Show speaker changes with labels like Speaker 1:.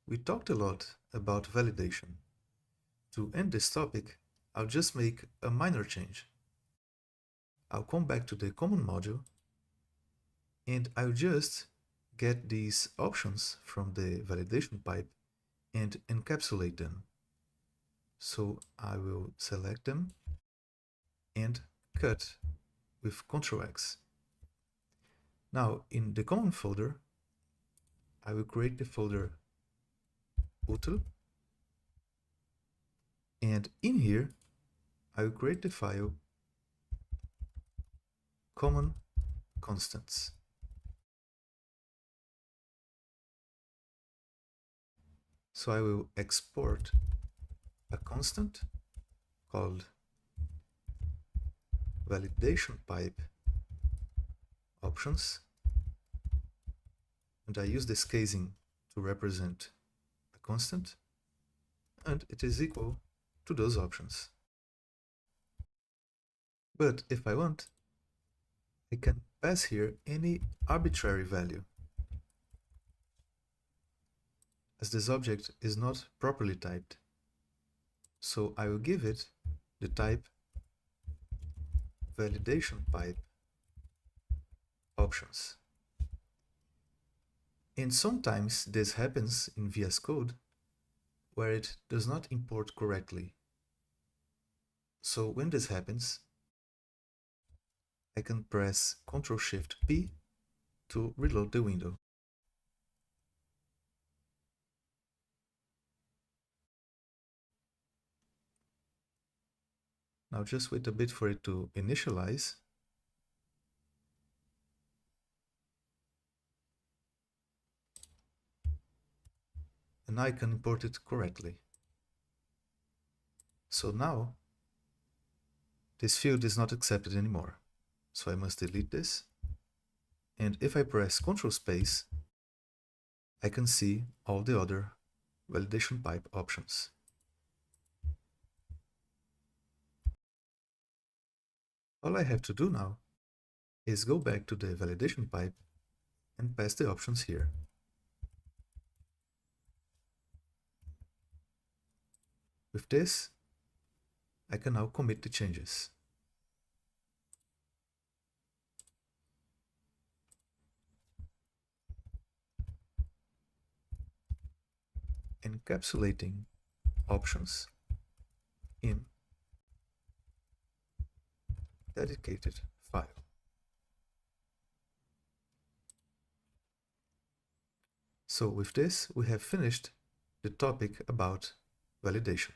Speaker 1: We talked a lot about validation. To end this topic, I'll just make a minor change. I'll come back to the common module and I'll just get these options from the validation pipe and encapsulate them. So I will select them and cut with Ctrl X. Now in the common folder, I will create the folder util, and in here I will create the file common constants. So I will export a constant called validation pipe options, and I use this casing to represent a constant, and it is equal to those options. But if I want, I can pass here any arbitrary value, as this object is not properly typed. So I will give it the type validation pipe options. And sometimes this happens in VS Code where it does not import correctly. So when this happens, I can press Ctrl-Shift-P to reload the window. Now just wait a bit for it to initialize. And I can import it correctly. So now this field is not accepted anymore. So I must delete this. And if I press Ctrl space, I can see all the other validation pipe options. All I have to do now is go back to the validation pipe and pass the options here. With this, I can now commit the changes. Encapsulating options in dedicated file. So with this, we have finished the topic about validation.